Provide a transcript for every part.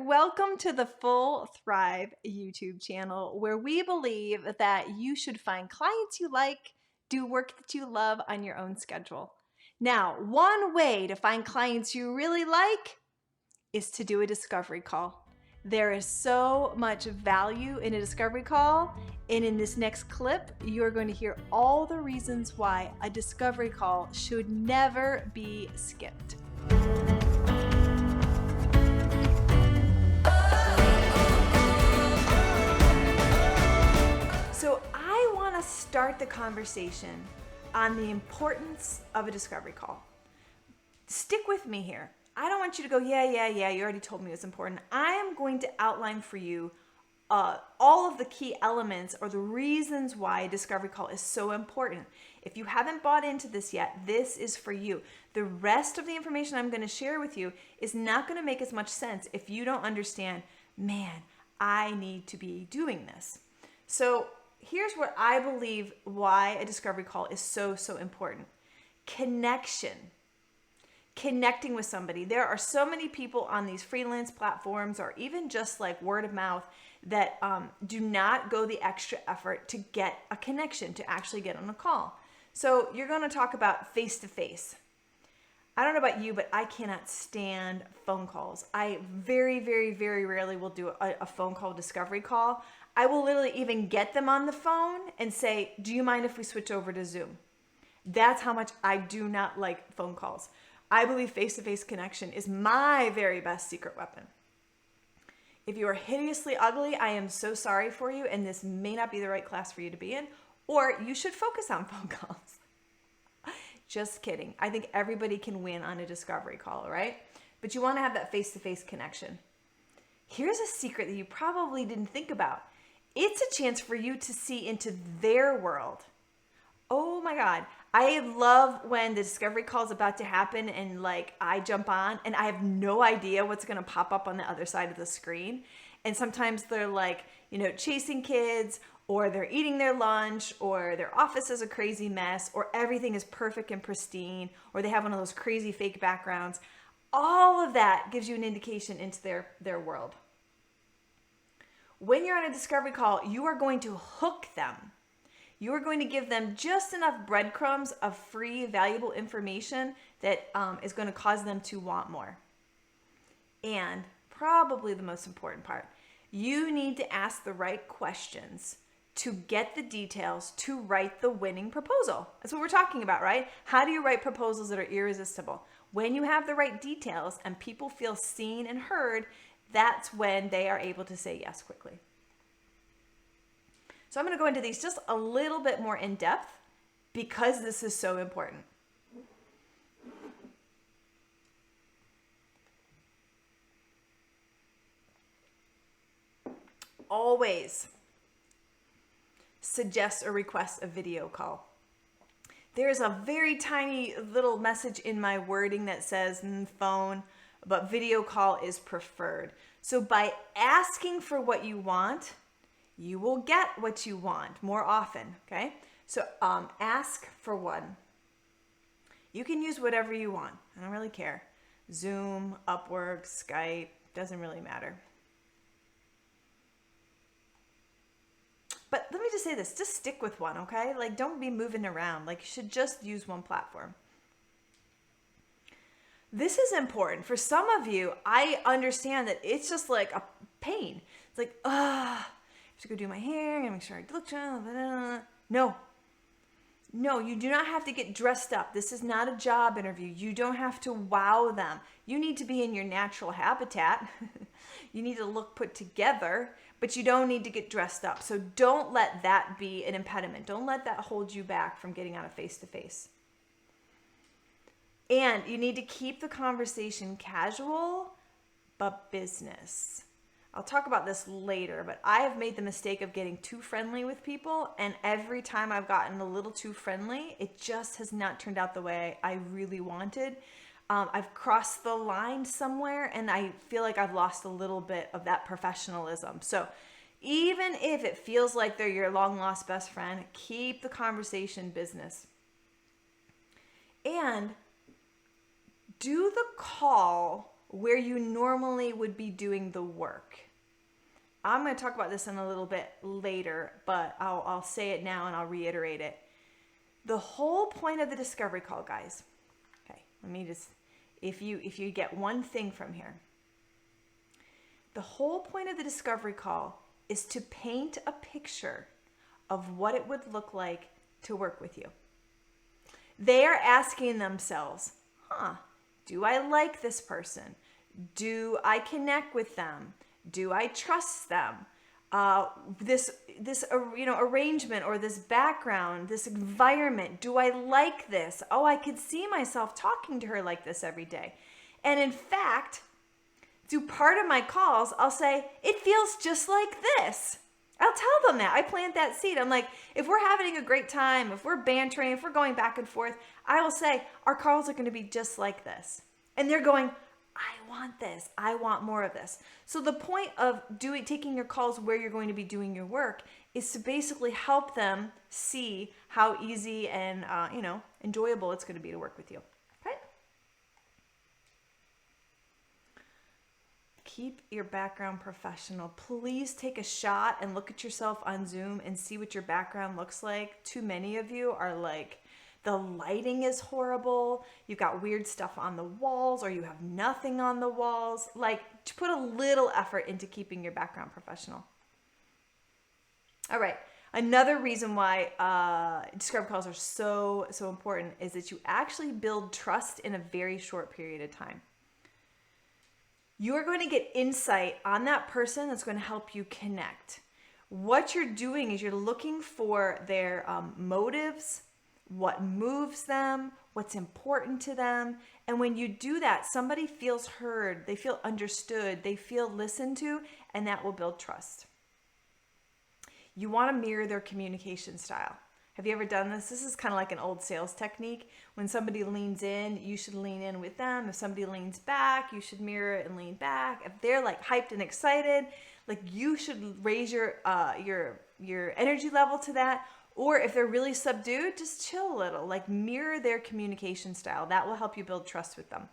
Welcome to the Full-Thrive YouTube channel, where we believe that you should find clients you like, do work that you love on your own schedule. Now, one way to find clients you really like is to do a discovery call. There is so much value in a discovery call, and in this next clip, you're going to hear all the reasons why a discovery call should never be skipped. So I want to start the conversation on the importance of a discovery call. Stick with me here. I don't want you to go, yeah, you already told me it's important. I am going to outline for you all of the key elements or the reasons why a discovery call is so important. If you haven't bought into this yet, this is for you. The rest of the information I'm going to share with you is not going to make as much sense if you don't understand, man, I need to be doing this. So here's what I believe why a discovery call is so important. Connection. Connecting with somebody. There are so many people on these freelance platforms or even just like word of mouth that do not go the extra effort to get a connection, to actually get on a call. So you're going to talk about face-to-face. I don't know about you, but I cannot stand phone calls. I very rarely will do a phone call discovery call. I will literally even get them on the phone and say, do you mind if we switch over to Zoom? That's how much I do not like phone calls. I believe face-to-face connection is my very best secret weapon. If you are hideously ugly, I am so sorry for you, and this may not be the right class for you to be in, or you should focus on phone calls. Just kidding. I think everybody can win on a discovery call, right? But you want to have that face-to-face connection. Here's a secret that you probably didn't think about. It's a chance for you to see into their world. Oh my God. I love when the discovery call is about to happen and like I jump on and I have no idea what's going to pop up on the other side of the screen. And sometimes they're like, chasing kids, or they're eating their lunch, or their office is a crazy mess, or everything is perfect and pristine, or they have one of those crazy fake backgrounds. All of that gives you an indication into their world. When you're on a discovery call, you are going to hook them. You are going to give them just enough breadcrumbs of free, valuable information that is going to cause them to want more. And probably the most important part, you need to ask the right questions to get the details to write the winning proposal. That's what we're talking about, right? How do you write proposals that are irresistible? When you have the right details and people feel seen and heard, that's when they are able to say yes quickly. So I'm going to go into these just a little bit more in depth because this is so important. Always suggest or request a video call. There's a very tiny little message in my wording that says phone, but video call is preferred. So by asking for what you want, you will get what you want more often, okay? So ask for one. You can use whatever you want. I don't really care. Zoom, Upwork, Skype, doesn't really matter. But let me just say this, just stick with one, okay? Like don't be moving around. Like you should just use one platform. This is important. For some of you, I understand that it's just like a pain. It's like, I have to go do my hair and make sure I look. No, you do not have to get dressed up. This is not a job interview. You don't have to wow them. You need to be in your natural habitat. You need to look put together, but you don't need to get dressed up. So don't let that be an impediment. Don't let that hold you back from getting on a face-to-face. And you need to keep the conversation casual, but business. I'll talk about this later, but I have made the mistake of getting too friendly with people, and every time I've gotten a little too friendly, it just has not turned out the way I really wanted. I've crossed the line somewhere, and I feel like I've lost a little bit of that professionalism. So even if it feels like they're your long-lost best friend, keep the conversation business. And do the call where you normally would be doing the work. I'm going to talk about this in a little bit later, but I'll say it now and I'll reiterate it. The whole point of the discovery call, guys. Okay, let me just, if you get one thing from here. The whole point of the discovery call is to paint a picture of what it would look like to work with you. They are asking themselves, do I like this person? Do I connect with them? Do I trust them? This arrangement or this background, this environment, do I like this? Oh, I could see myself talking to her like this every day. And in fact, through part of my calls, I'll say, it feels just like this. I'll tell them that. I plant that seed. I'm like, if we're having a great time, if we're bantering, if we're going back and forth, I will say, our calls are going to be just like this. And they're going, I want this. I want more of this. So the point of taking your calls where you're going to be doing your work is to basically help them see how easy and enjoyable it's going to be to work with you. Okay? Keep your background professional. Please take a shot and look at yourself on Zoom and see what your background looks like. Too many of you are like, the lighting is horrible. You've got weird stuff on the walls, or you have nothing on the walls. Like, to put a little effort into keeping your background professional. All right. Another reason why discovery calls are so important is that you actually build trust in a very short period of time. You are going to get insight on that person that's going to help you connect. What you're doing is you're looking for their motives, what moves them, what's important to them. And when you do that, somebody feels heard, they feel understood, they feel listened to, and that will build trust. You want to mirror their communication style. Have you ever done this? This is kind of like an old sales technique. When somebody leans in, you should lean in with them. If somebody leans back, you should mirror it and lean back. If they're like hyped and excited, like you should raise your energy level to that. Or if they're really subdued, just chill a little, like mirror their communication style. That will help you build trust with them.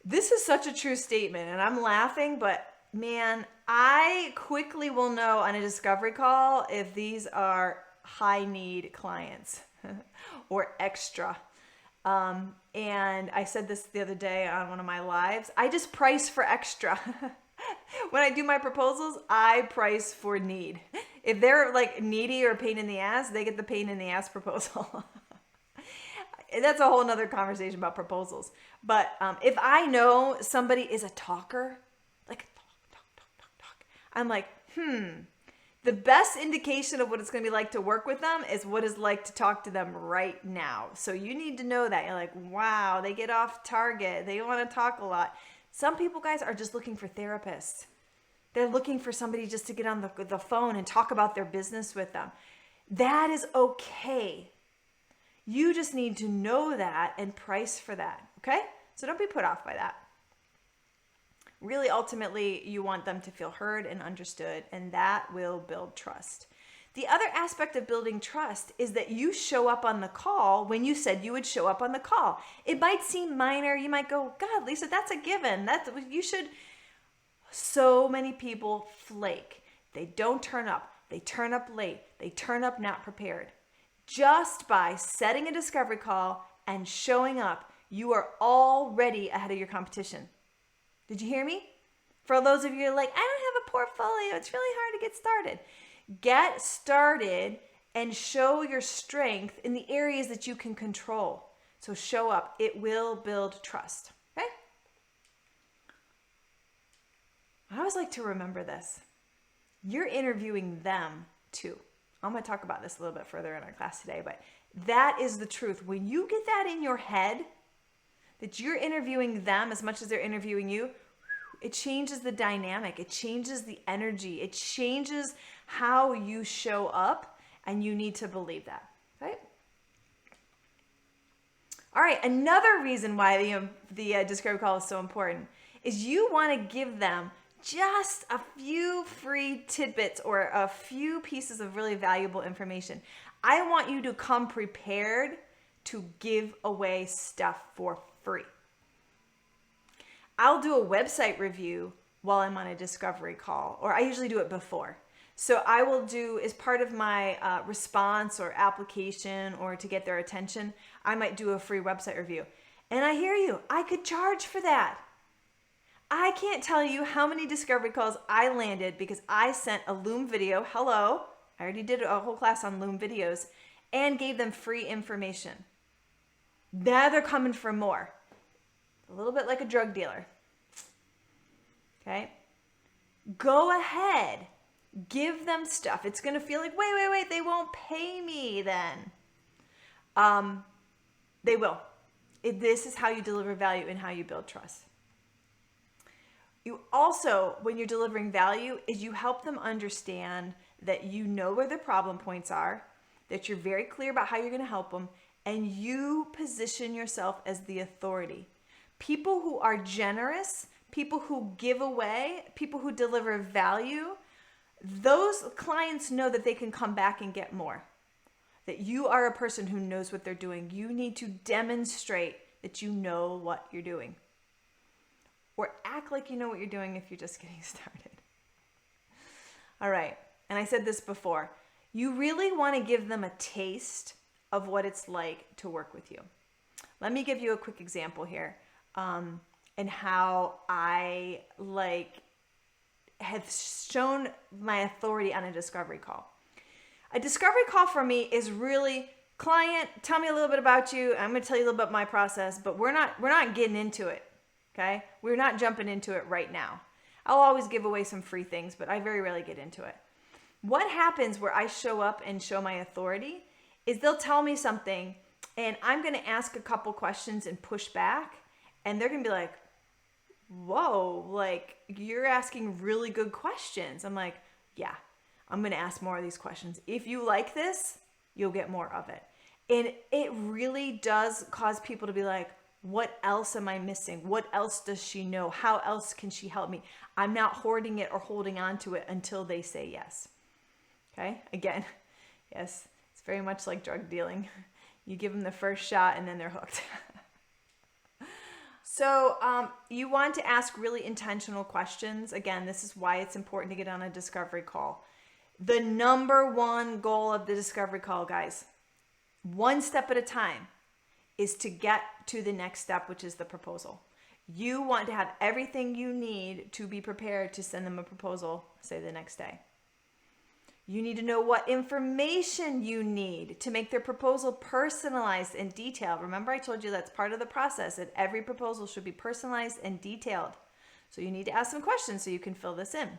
This is such a true statement, and I'm laughing, but man, I quickly will know on a discovery call if these are high need clients or extra. And I said this the other day on one of my lives. I just price for extra. When I do my proposals, I price for need. If they're like needy or pain in the ass, they get the pain in the ass proposal. That's a whole nother conversation about proposals. But if I know somebody is a talker, like talk, I'm like, the best indication of what it's going to be like to work with them is what it's like to talk to them right now. So you need to know that. You're like, wow, they get off target. They want to talk a lot. Some people, guys, are just looking for therapists. They're looking for somebody just to get on the phone and talk about their business with them. That is okay. You just need to know that and price for that, okay? So don't be put off by that. Really, ultimately, you want them to feel heard and understood, and that will build trust. The other aspect of building trust is that you show up on the call when you said you would show up on the call. It might seem minor. You might go, God, Lisa, that's a given. You should. So many people flake. They don't turn up. They turn up late. They turn up not prepared. Just by setting a discovery call and showing up, you are already ahead of your competition. Did you hear me? For those of you who are like, I don't have a portfolio. It's really hard to get started. Get started and show your strength in the areas that you can control. So show up. It will build trust. Okay? I always like to remember this. You're interviewing them too. I'm going to talk about this a little bit further in our class today, but that is the truth. When you get that in your head, that you're interviewing them as much as they're interviewing you, it changes the dynamic. It changes the energy. It changes how you show up, and you need to believe that, right? All right, another reason why the discovery call is so important is you want to give them just a few free tidbits or a few pieces of really valuable information. I want you to come prepared to give away stuff for free. I'll do a website review while I'm on a discovery call, or I usually do it before. So I will do, as part of my response or application or to get their attention, I might do a free website review. And I hear you, I could charge for that. I can't tell you how many discovery calls I landed because I sent a Loom video, hello, I already did a whole class on Loom videos, and gave them free information. Now they're coming for more. A little bit like a drug dealer. Okay? Go ahead. Give them stuff. It's going to feel like, wait, they won't pay me then. They will. This is how you deliver value and how you build trust. You also, when you're delivering value, is you help them understand that you know where their problem points are, that you're very clear about how you're going to help them, and you position yourself as the authority. People who are generous, people who give away, people who deliver value, those clients know that they can come back and get more. That you are a person who knows what they're doing. You need to demonstrate that you know what you're doing. Or act like you know what you're doing if you're just getting started. All right, and I said this before. You really want to give them a taste of what it's like to work with you. Let me give you a quick example here, and how I have shown my authority on a discovery call. A discovery call for me is really, client, tell me a little bit about you. I'm going to tell you a little bit about my process, but we're not getting into it. Okay? We're not jumping into it right now. I'll always give away some free things, but I very rarely get into it. What happens where I show up and show my authority is they'll tell me something and I'm going to ask a couple questions and push back, and they're going to be like, whoa, like you're asking really good questions. I'm like, yeah, I'm going to ask more of these questions. If you like this, you'll get more of it. And it really does cause people to be like, what else am I missing? What else does she know? How else can she help me? I'm not hoarding it or holding on to it until they say yes. Okay? Again, yes, it's very much like drug dealing. You give them the first shot and then they're hooked. So you want to ask really intentional questions. Again, this is why it's important to get on a discovery call. The number one goal of the discovery call, guys, one step at a time, is to get to the next step, which is the proposal. You want to have everything you need to be prepared to send them a proposal, say the next day. You need to know what information you need to make their proposal personalized and detailed. Remember, I told you that's part of the process, that every proposal should be personalized and detailed. So you need to ask some questions so you can fill this in.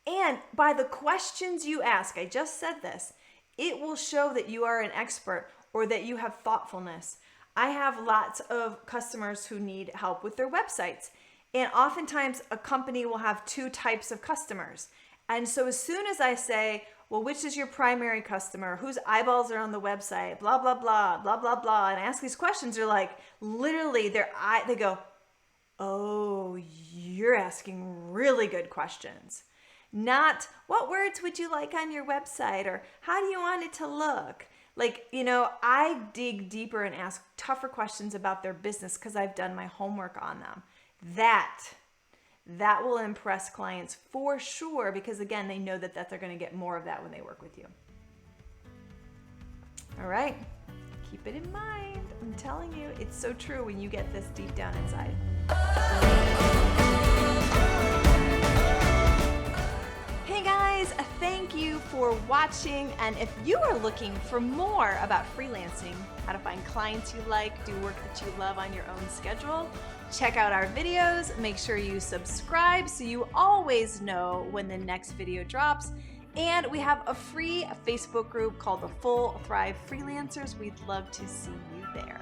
And by the questions you ask, I just said this, it will show that you are an expert or that you have thoughtfulness. I have lots of customers who need help with their websites. And oftentimes a company will have two types of customers. And so as soon as I say, well, which is your primary customer? Whose eyeballs are on the website? Blah, blah, blah, blah, blah, blah. And I ask these questions, they're like, literally, they go, oh, you're asking really good questions. Not, what words would you like on your website? Or how do you want it to look? Like, I dig deeper and ask tougher questions about their business because I've done my homework on them. That will impress clients for sure because, again, they know that they're going to get more of that when they work with you. All right. Keep it in mind. I'm telling you, it's so true when you get this deep down inside. Hey guys, thank you for watching. And if you are looking for more about freelancing, how to find clients you like, do work that you love on your own schedule, check out our videos. Make sure you subscribe so you always know when the next video drops. And we have a free Facebook group called the Full-Thrive Freelancers. We'd love to see you there.